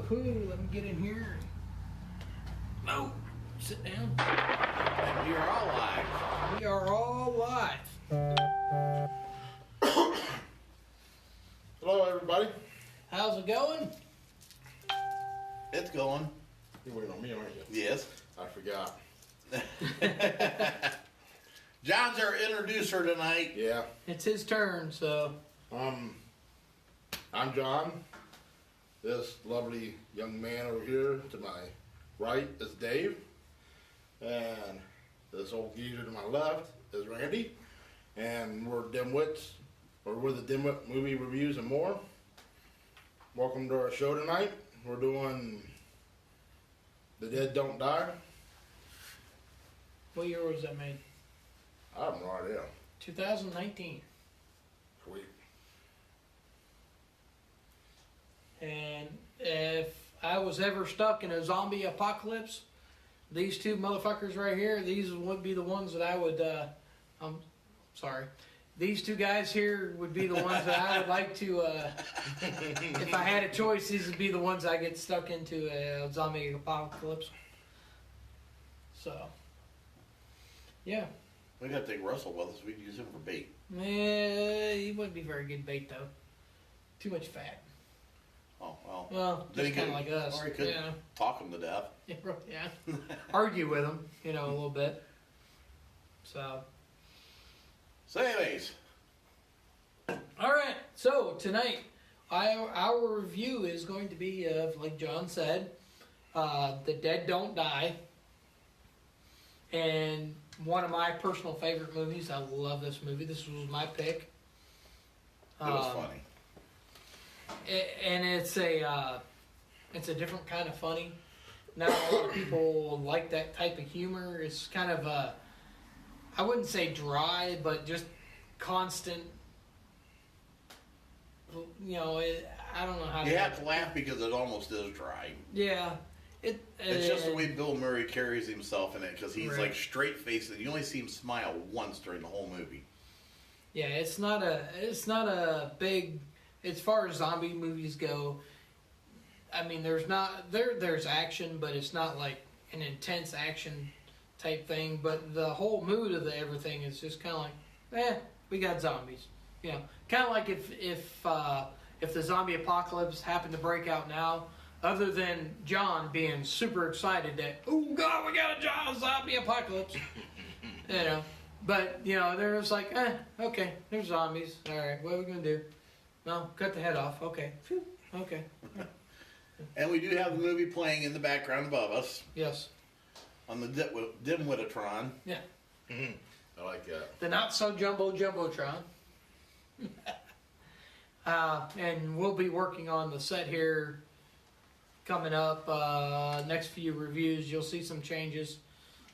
Woohoo, let me get in here. No, sit down. And we are all live. We are all live. Hello, everybody. How's it going? It's going. You're waiting on me, aren't you? Yes. I forgot. John's our introducer tonight. Yeah. It's his turn, so. I'm John. This lovely young man over here to my right is Dave. And this old geezer to my left is Randy. And we're Dimwits, or we're the Dimwit Movie Reviews and More. Welcome to our show tonight. We're doing The Dead Don't Die. What year was that made? I have no idea. 2019. Sweet. And if I was ever stuck in a zombie apocalypse, these two motherfuckers right here, these would be the ones that I would, I'm sorry. These two guys here would be the ones that I would like to, if I had a choice, these would be the ones I get stuck into a zombie apocalypse. So, yeah. We gotta take Russell with us. We'd use him for bait. He wouldn't be very good bait, though. Too much fat. Oh, well. Well, Then he just kind of could- like us. Or he could Yeah. talk him to death. Yeah. Argue with them, a little bit. So, So anyways, all right. So tonight, our review is going to be of, like John said, The Dead Don't Die, and one of my personal favorite movies. I love this movie. This was my pick. it was funny. And it's a different kind of funny. Not a lot of people like that type of humor. It's kind of I wouldn't say dry, but just constant. I don't know how. You have to laugh because it almost is dry. Yeah, It's just the way Bill Murray carries himself in it because he's Right. like straight faced and you only see him smile once during the whole movie. Yeah, it's not a big. As far as zombie movies go, I mean, there's action, but it's not like an intense action type thing. But the whole mood of everything is just kind of like, we got zombies. Kind of like if the zombie apocalypse happened to break out now, other than John being super excited that, oh God, we got a zombie apocalypse, But they're just like, okay, there's zombies. All right, what are we gonna do? No, cut the head off. Okay, phew, okay. And we do have the movie playing in the background above us Yes. on the Dimwittatron. Yeah. I like that. The not so jumbotron. And we'll be working on the set here coming up. Next few reviews, you'll see some changes.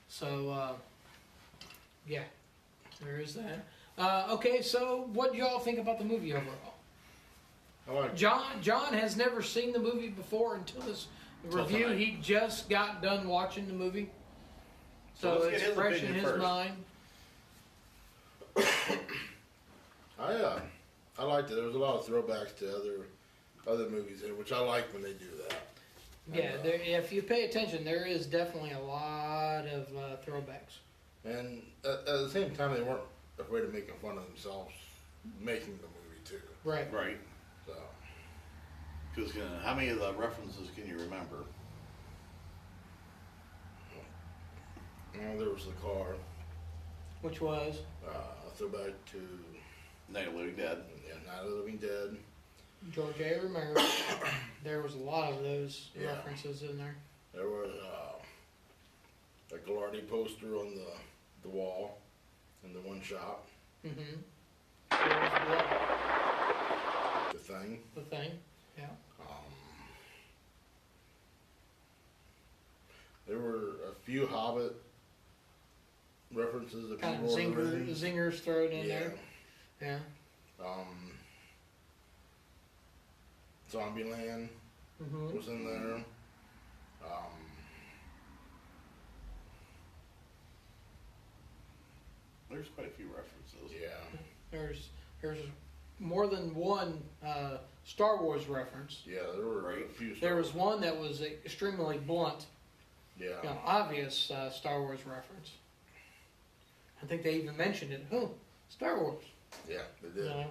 So, yeah, there is that. Okay, so what do y'all think about the movie overall? I like John has never seen the movie before until this review. tonight. He just got done watching the movie. So let's get it's his fresh in opinion his first. mind. I liked it. There was a lot of throwbacks to other movies in it, which I like when they do that. Yeah, if you pay attention, there is definitely a lot of throwbacks. And at the same time, they weren't afraid of making fun of themselves making the movie too. Right. Right. So Because how many of the references can you remember? there was the car. Which was? A throwback to Night of the Living Dead. Night of the Living Dead. George A. Romero. There was a lot of those references in there. There was a Gallardi poster on the wall in the one shot. Mm-hmm. The Thing. The Thing. Yeah. There were a few Hobbit references that Kind of people were using. zingers thrown in there. Yeah. Zombieland Mm-hmm. was in there. There's quite a few references. Yeah. There's more than one Star Wars reference. Yeah, there were Right. a few. There was one that was extremely blunt, Yeah. obvious Star Wars reference. I think they even mentioned it. Oh, Star Wars. Yeah, they You did. know?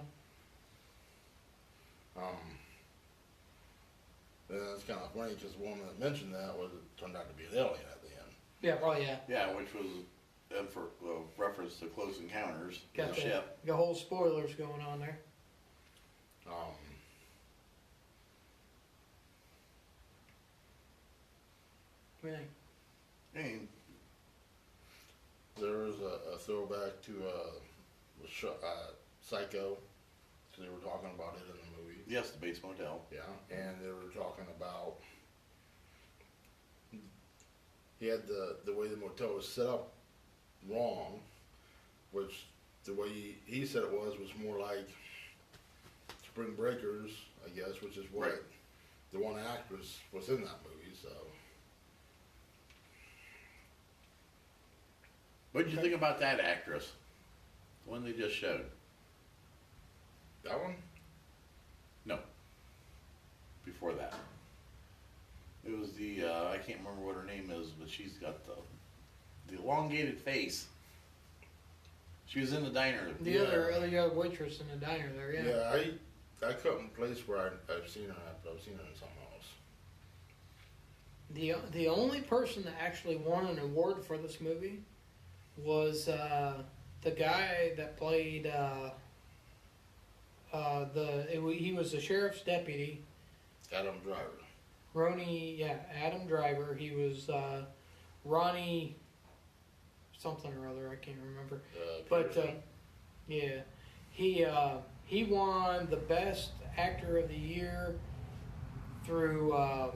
And it's kind of funny because the one that mentioned that was it turned out to be an alien at the end. Yeah, probably, yeah. Yeah, which was for reference to Close Encounters, Got the ship. the whole spoilers going on there. What do you think? And There was a throwback to Psycho. So they were talking about it in the movie. yes, the Bates Motel. Yeah, and they were talking about he had the way the motel was set up wrong, which the way he said it was more like Spring Breakers, I guess, which is what Right. the one actress was in that movie. So What did you think about that actress? The one they just showed. that one, No. Before that. It was the I can't remember what her name is, but she's got the elongated face. She was in the diner. The other waitress in the diner there, yeah. I couldn't place where I've seen her at, but I've seen her in something else. The only person that actually won an award for this movie was the guy that played he was the sheriff's deputy, Adam Driver. Adam Driver. He was Ronnie something or other, I can't remember. But Peterson. yeah, he won the best actor of the year through I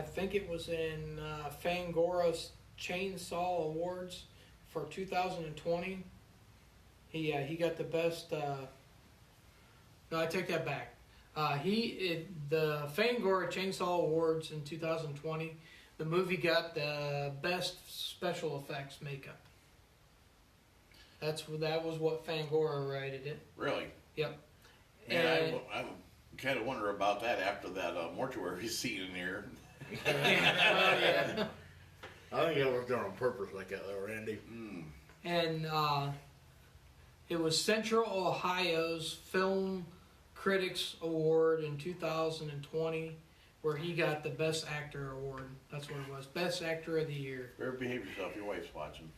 think it was in Fangora's Chainsaw Awards for 2020. He got the best. No, I take that back. The Fangora Chainsaw Awards in 2020. The movie got the best special effects makeup. That was what Fangora rated it. Really? Yep. Man, And- I kind of wonder about that after that mortuary scene in here. yeah. I think it was done on purpose like that, though, Randy. And it was Central Ohio's Film Critics Award in 2020, where he got the Best Actor Award. That's what it was. Best Actor of the Year. Better behave yourself. Your wife's watching.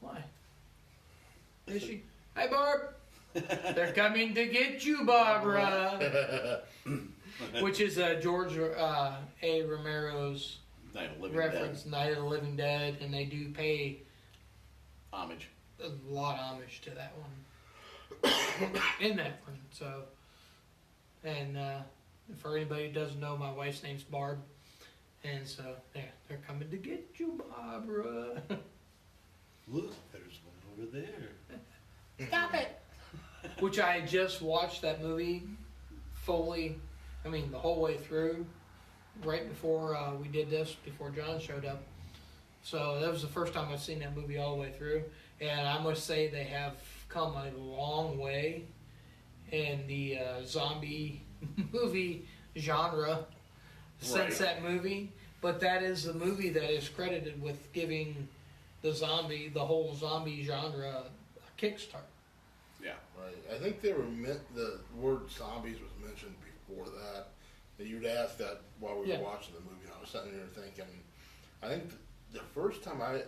Why? Is she? Hi, Barb. They're coming to get you, Barbara. Which is George A. Romero's Night of Living reference, Night of the Living Dead, and they do pay Dead. Homage. a lot of homage to that one. In that one, so. And for anybody who doesn't know, my wife's name's Barb. And so, yeah, they're coming to get you, Barbara. Look, there's one over there. Stop it! Which I just watched that movie fully, the whole way through, right before we did this, before John showed up. So that was the first time I've seen that movie all the way through. And I must say they have come a long way in the zombie movie genre since Right. that movie. But that is the movie that is credited with giving the whole zombie genre a kickstart. Yeah. Right. I think they were the word zombies was mentioned before that. And you'd ask that while we Yeah. were watching the movie. And I was sitting there thinking, I think the first time I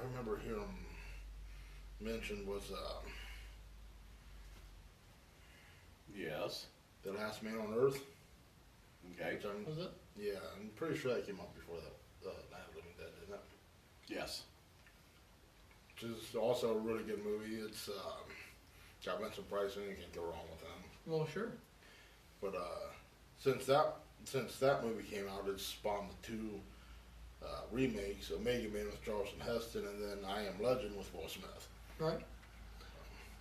remember hearing them mentioned was Yes. The Last Man on Earth. Okay. Which Was it? yeah, I'm pretty sure that came up before that Night of the Living Dead, didn't it? Yes. Which is also a really good movie. It's got Vincent Price in it. You can't go wrong with him. Well, sure. But since that movie came out, it's spawned the two remakes: Omega Man with Charleston Heston, and then I Am Legend with Will Smith. Right.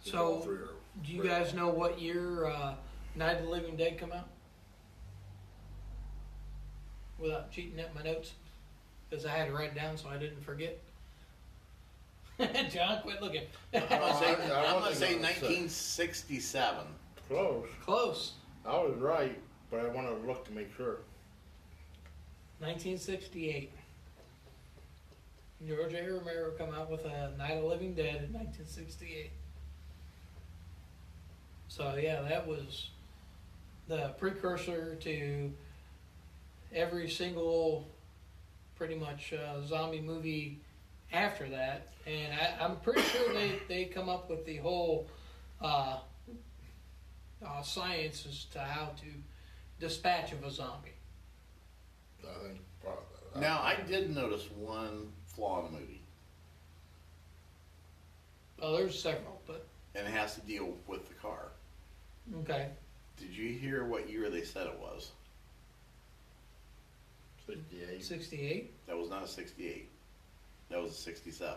So So, all three are do you great. guys know what year Night of the Living Dead come out? Without cheating at my notes, because I had to write it down so I didn't forget. John, quit looking. I'm gonna say, I I'm gonna wasn't say gonna say. 1967. Close. Close. I was right, but I wanted to look to make sure. 1968. George A. Romero come out with a Night of the Living Dead in 1968. So yeah, that was the precursor to every single, pretty much zombie movie after that. And I'm pretty sure they come up with the whole science as to how to dispatch of a zombie. I think. Probably, Now, I did notice one flaw in the movie, Well, there's several, but and it has to deal with the car. okay. Did you hear what year they said it was? 68. 68. That was not a 68. That was a 67.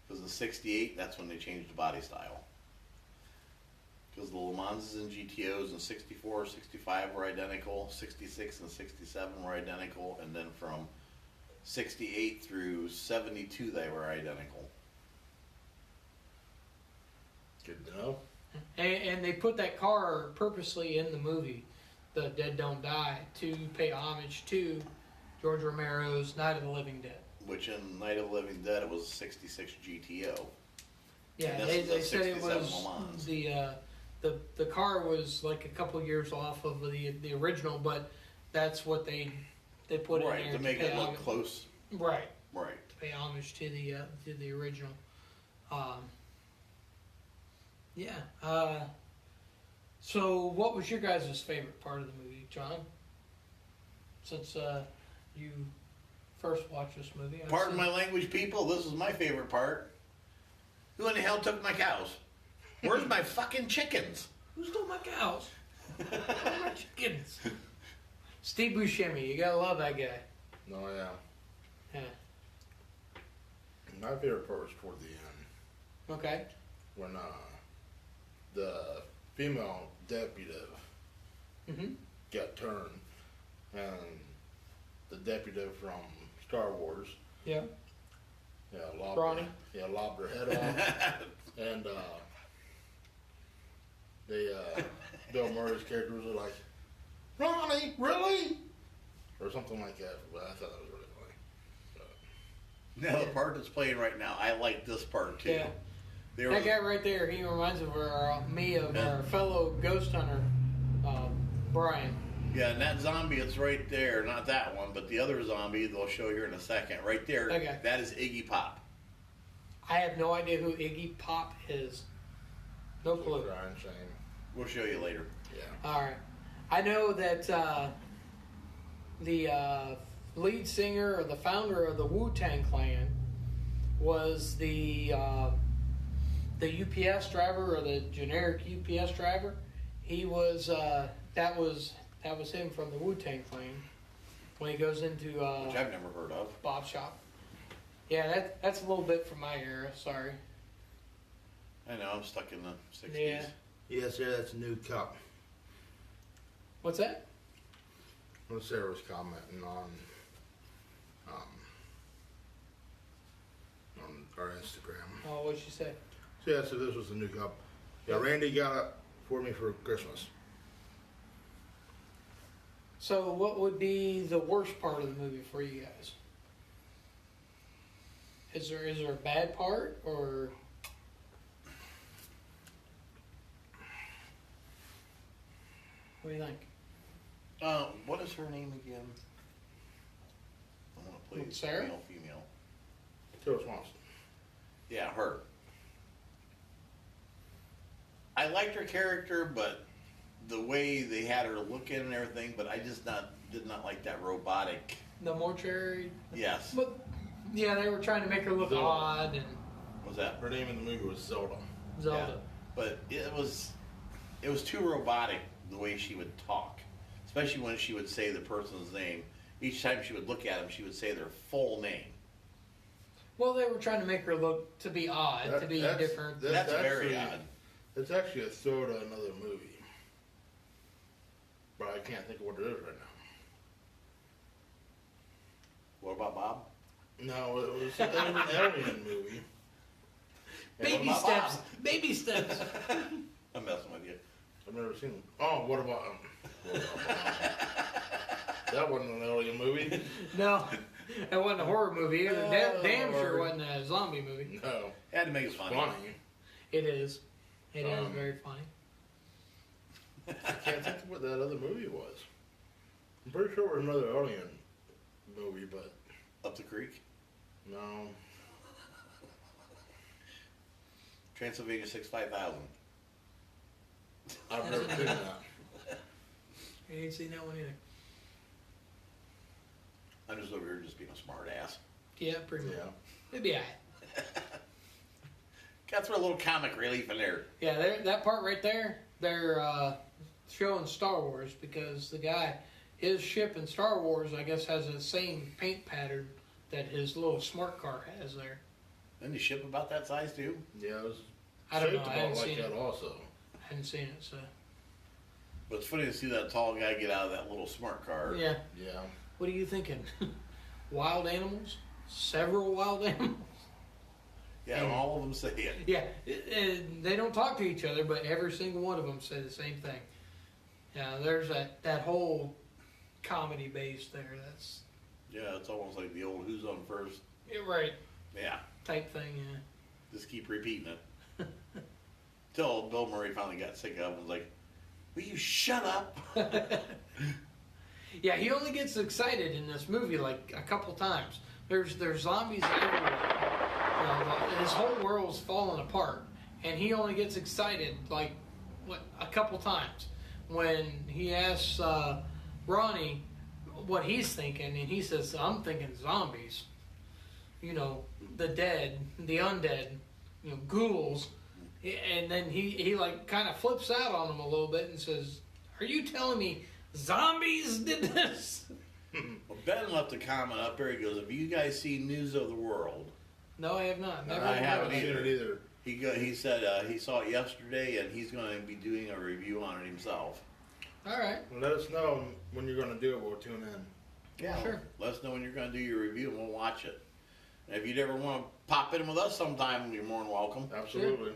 Because in 68, that's when they changed the body style. Because the Le Manses and GTOs in 64, 65 were identical, 66 and 67 were identical, and then from 68 through 72 they were identical. Good to know. And they put that car purposely in the movie, The Dead Don't Die, to pay homage to George Romero's Night of the Living Dead. Which in Night of the Living Dead, it was a 66 GTO. Yeah, And they, this is a they said it 67 was Le Mans. the car was like a couple years off of the original, but that's what they put in Right, there to make pay it look homage. close. Right, Right. to pay homage to the original. Yeah. So, what was your guys' favorite part of the movie, John? Since you first watched this movie. Pardon my language, people, this is my favorite part. Who in the hell took my cows? Where's my fucking chickens? Who stole my cows? Where are my chickens? Steve Buscemi, you gotta love that guy. No, yeah. Yeah. My favorite part was toward the end Okay. when the female deputy Mm-hmm. got turned, and the deputy from Star Wars, Yeah. lobbed Ronnie? lobbed her head off, and Bill Murray's character was like, "Ronnie, really?" or something like that. But I thought that was really funny. Now, the part that's playing right now, I like this part too. Yeah. There That was, guy right there, he reminds me of our fellow ghost hunter, Brian. yeah, and that zombie, it's right there. Not that one, but the other zombie they'll show here in a second. Right there, Okay. that is Iggy Pop. I have no idea who Iggy Pop is. No clue. Crying shame. We'll show you later. Yeah. All right. I know that the lead singer or the founder of the Wu-Tang Clan was the UPS driver or the generic UPS driver. He was that was him from the Wu-Tang Clan when he goes into Which I've never heard of. Bob's shop. Yeah, that's a little bit from my era. Sorry. I know, I'm stuck in the 60s. Yeah. Yes, sir, that's a new cup. What's that? When Sarah was commenting on our Instagram. Oh, what'd she say? So yeah, so this was the new cup. Yeah, Randy got it for me for Christmas. So, what would be the worst part of the movie for you guys? Is there a bad part or? What do you think? What is her name again? I want to play Sarah? female. Sarah Swanson. Yeah, her. I liked her character, but the way they had her looking and everything, but I just did not like that robotic. The mortuary? Yes. But, yeah, they were trying to make her look Zelda. odd and Was that? Her name in the movie was Zelda. Zelda. Yeah. But it was too robotic the way she would talk, especially when she would say the person's name. Each time she would look at them, she would say their full name. Well, they were trying to make her look to be odd, to be different. That's very actually- odd. It's actually a throw to another movie. But I can't think of what it is right now. What about Bob? No, it was an alien movie. And Baby my steps. mom. Baby steps. I'm messing with you. I've never seen them. Oh, what about that wasn't an alien movie. No, it wasn't a horror movie either. Damn sure Lord. wasn't a zombie movie. No, Had to make it funny. funny. It is. It is Um, very funny. I can't think of what that other movie was. I'm pretty sure it was another alien movie, but Up the creek. no. Transylvania 65000. I've never seen that. I ain't seen that one either. I'm just over here just being a smart ass. Yeah, pretty much. Yeah. It'd be alright. Got to throw a little comic relief in there. Yeah, that part right there, they're showing Star Wars because the guy, his ship in Star Wars, I guess, has the same paint pattern that his little smart car has there. Then you ship about that size too. Yeah, it was I don't shaped know. I about haven't like seen that it. also. I hadn't seen it, so. But it's funny to see that tall guy get out of that little smart car. Yeah. Yeah. What are you thinking? Wild animals? Several wild animals? Yeah, and all of them say it. Yeah, they don't talk to each other, but every single one of them say the same thing. Yeah, there's that whole comedy base there. That's Yeah, it's almost like the old "Who's on first? right Yeah, type thing. Yeah. just keep repeating it. Till Bill Murray finally got sick of it and was like, "Will you shut up?" Yeah, he only gets excited in this movie like a couple times. There's zombies everywhere. You know, his whole world's falling apart, and he only gets excited like a couple times when he asks Ronnie what he's thinking, and he says, "I'm thinking zombies. You know, the dead, the undead, you know, ghouls." And then he like kind of flips out on him a little bit and says, "Are you telling me zombies did this?" Well, Ben left a comment up there. He goes, "Have you guys seen News of the World?" No, I have not. Never I heard haven't of Seen it. it either. He said he saw it yesterday, and he's going to be doing a review on it himself. All right. Well, let us know when you're going to do it. We'll tune in. Yeah, sure. Let us know when you're going to do your review, and we'll watch it. And if you'd ever want to pop in with us sometime, you're more than welcome. Absolutely.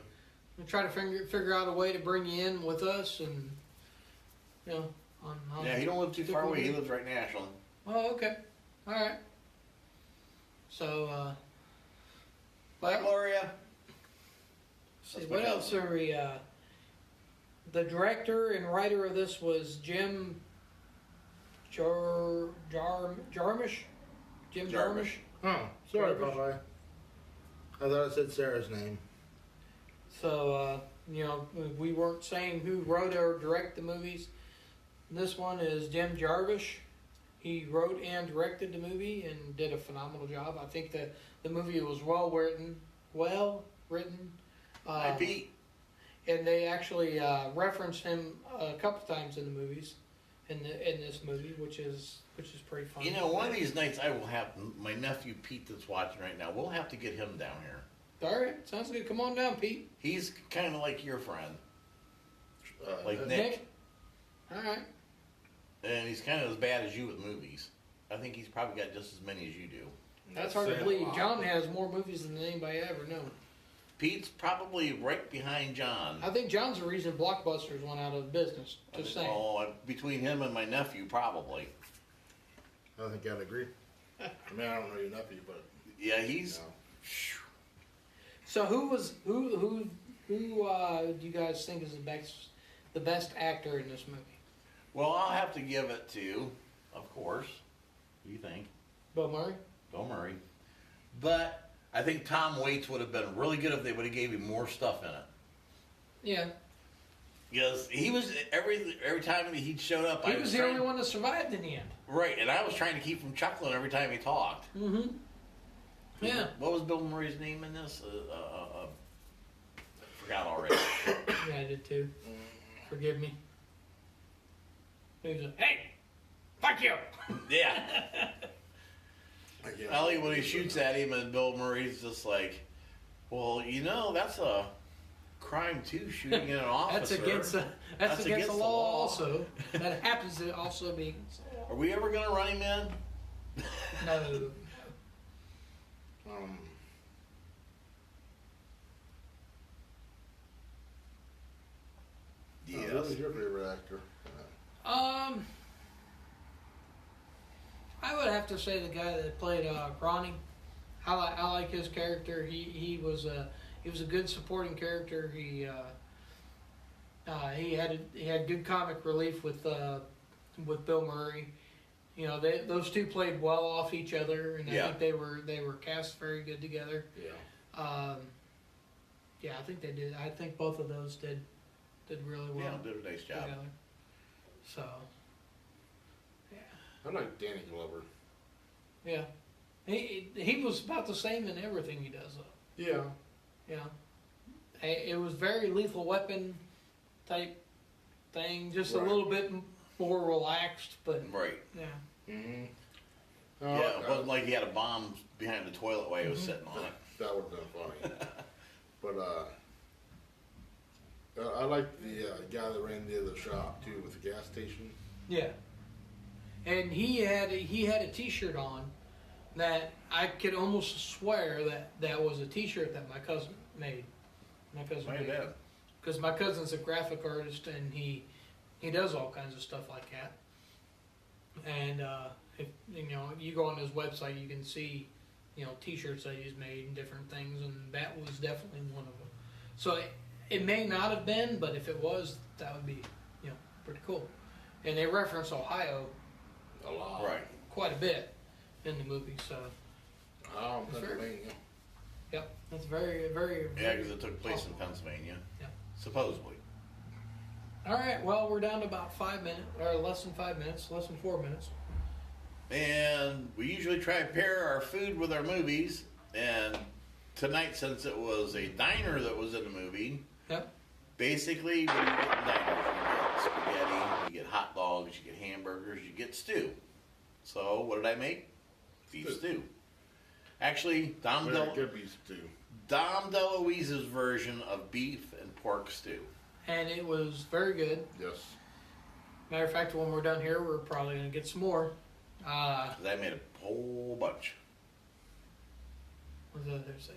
We'll try to figure out a way to bring you in with us, and you know, on Yeah, he don't live too far away. He lives right in Ashland. Oh, okay. All right. So, Bye, well, Gloria. see, That's what my else are we? The director and writer of this was Jim Jarmusch. Jim Jarmusch. Oh, sorry, Jarvis? Popeye. I thought it said Sarah's name. So, you know, we weren't saying who wrote or directed the movies. This one is Jim Jarmusch. He wrote and directed the movie and did a phenomenal job. I think the movie was well written. Hi, Pete. And they actually referenced him a couple times in the movies, in this movie, which is pretty fun. You know, one of these nights I will have my nephew Pete that's watching right now. We'll have to get him down here. All right, sounds good. Come on down, Pete. He's kind of like your friend, like Nick. Nick, All right. and he's kind of as bad as you with movies. I think he's probably got just as many as you do. That's hard to saying a believe. lot. John has more movies than anybody ever known. Pete's probably right behind John. I think John's the reason Blockbusters went out of business. Just saying. Oh, between him and my nephew, probably. I think I'd agree. I mean, I don't know your nephew, but Yeah, he's. no. So who do you guys think is the best actor in this movie? Well, I'll have to give it to, of course. What do you think? Bill Murray. Bill Murray. But I think Tom Waits would have been really good if they would have gave him more stuff in it. Yeah, Because he was every time he showed up. he was the only one that survived in the end. Right, and I was trying to keep from chuckling every time he talked. Mm-hmm. Yeah. What was Bill Murray's name in this? Forgot already. Yeah, I did too. Forgive me. He was like, "Hey, fuck you." Yeah. I can't- Ellie, when he shoots at him, and Bill Murray's just like, "Well, you know, that's a crime too, shooting at an officer." That's against the law also. That happens to also be against the law. Are we ever gonna run him in? No. Yes. Who's your favorite actor? I would have to say the guy that played Ronnie. I like his character. He was a good supporting character. He had good comic relief with Bill Murray. You know, those two played well off each other, and I think they were cast very good together. Yeah. Yeah, I think they did. I think both of those did really well. Yeah, did a nice job. Together. So, yeah. I like Danny Glover. Yeah. He was about the same in everything he does, though. Yeah. Yeah. It was very Lethal Weapon type thing, just Right. a little bit more relaxed, but Right. yeah. Mm-hmm. Yeah, it wasn't like he had a bomb behind the toilet while he was sitting on it. That would have been funny. But I like the guy that ran the other shop too, with the gas station. Yeah. And he had a T-shirt on that I could almost swear that was a T-shirt that my cousin made. My cousin Might have made. been. Because my cousin's a graphic artist and he does all kinds of stuff like that. And if you go on his website, you can see T-shirts that he's made and different things, and that was definitely one of them. So it may not have been, but if it was, that would be pretty cool. And they reference Ohio A lot. Right. quite a bit in the movie, so Oh, That's fair. Pennsylvania. yep, that's very, very. Yeah, because it took place in awesome. Pennsylvania. Yeah. Supposedly. All right, well, we're down to about 5 minutes, or less than 5 minutes, less than 4 minutes. And we usually try to pair our food with our movies. And tonight, since it was a diner that was in the movie, Yep. basically when you get in diners, you get spaghetti, you get hot dogs, you get hamburgers, you get stew. So what did I make? Beef stew. Actually, Very good beef stew. Dom DeLuise's version of beef and pork stew. And it was very good. Yes. Matter of fact, when we're done here, we're probably gonna get some more. 'Cause I made a whole bunch. What's the other say?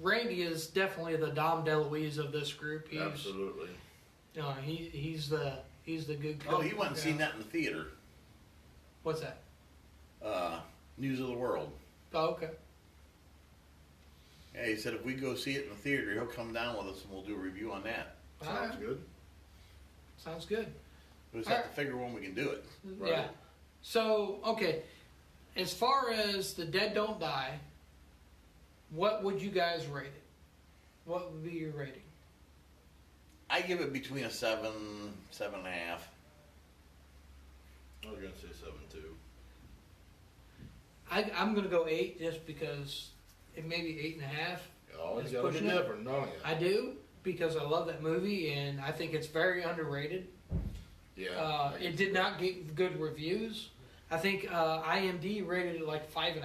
Randy is definitely the Dom DeLuise of this group. He's, Absolutely. he's the good cook. Oh, he went and seen that in the theater. What's that? News of the World. Oh, okay. Yeah, he said if we go see it in the theater, he'll come down with us and we'll do a review on that. Sounds Alright. good. Sounds good. We just have Alright. to figure when we can do it. Right. Yeah. So, okay. As far as The Dead Don't Die, what would you guys rate it? What would be your rating? I give it between a 7, 7.5. I was gonna say 7 too. I'm going to go 8 just because it may be 8.5. Always It's gotta be pushing it. different, don't you? I do because I love that movie and I think it's very underrated. Yeah. It did not get good reviews. I think IMDb rated it like 5.5,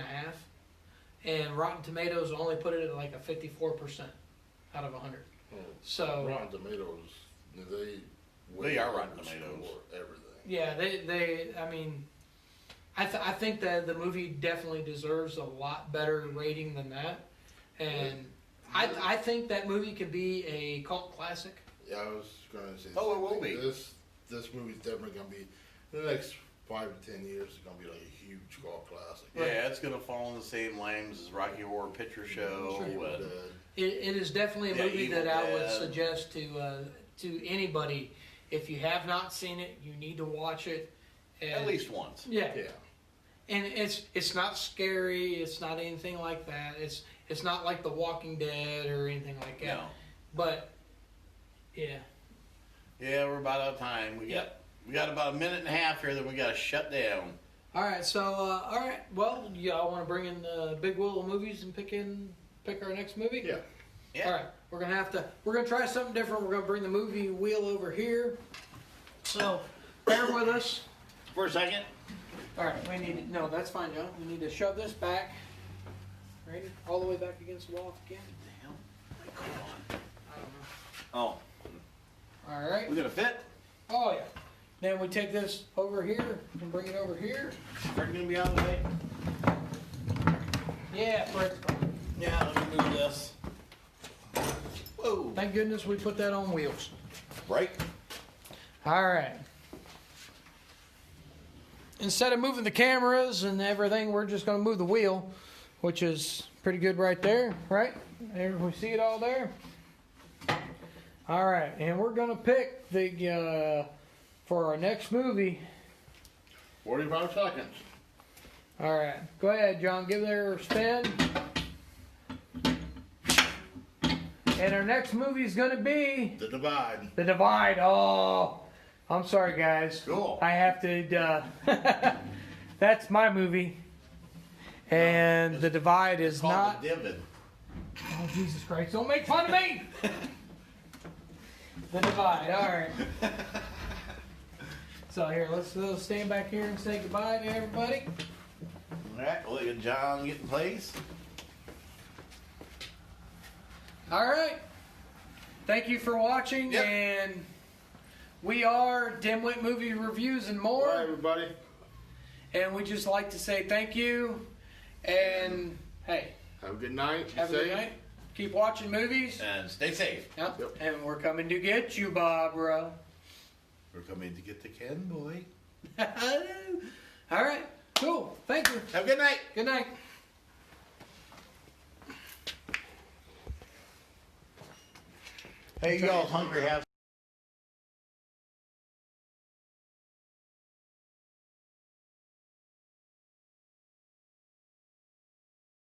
and Rotten Tomatoes only put it at like a 54% out of 100. Oh, So Rotten Tomatoes, They are Rotten Tomatoes. score everything. yeah, they I mean, I think that the movie definitely deserves a lot better rating than that, and I think that movie could be a cult classic. Yeah, I was gonna say. Oh, it the will same be. thing. This movie's definitely gonna be in the next 5 to 10 years. It's gonna be like a huge cult classic. Yeah, it's going to fall in the same lines as Rocky Horror Picture Show. Sure. And, It is definitely a Yeah, movie Evil that I would Dead. suggest to anybody. If you have not seen it, you need to watch it. And, at least once. yeah. Yeah. And it's not scary. It's not anything like that. It's not like The Walking Dead or anything like that. No. But yeah, Yeah, we're about out of time. We got about a minute and a half here, then we got to shut down. all right. So all right. Well, y'all want to bring in Big Willow Movies and pick our next movie? Yeah. Yeah. All right. We're gonna try something different. We're gonna bring the movie wheel over here. So bear with us. For a second. All right, no, that's fine, John. We need to shove this back, right, all the way back against the wall again. Come on. I don't know. Oh, All right. we going to fit? Oh yeah. Then we take this over here and bring it over here. Fred gonna be on the way? Yeah, Fred's fine. Yeah, let me move this. Whoa. Thank goodness we put that on wheels. Right? All right. Instead of moving the cameras and everything, we're just going to move the wheel, which is pretty good right there, right? There, we see it all there. All right, and we're going to pick the for our next movie. 45 seconds. All right, go ahead, John. Give there a spin. And our next movie is going to be The Divide. The Divide. Oh, I'm sorry, guys. Cool. I have to. That's my movie, and The Divide is Called not. the Divot. Oh, Jesus Christ! Don't make fun of me. The Divide. All right. So here, let's stand back here and say goodbye to everybody. All right, look at John getting place. All right. Thank you for watching, Yep. and we are Dimwit Movie Reviews and More. Bye, everybody. And we just like to say thank you, and hey, Have a good night. have a Safe. good night. Keep watching movies. And stay safe. Yep. Yep. And we're coming to get you, Barbara. We're coming to get the Ken boy. All right. Cool. Thank you. Have a good night. Good night. Hey, you all hungry? Have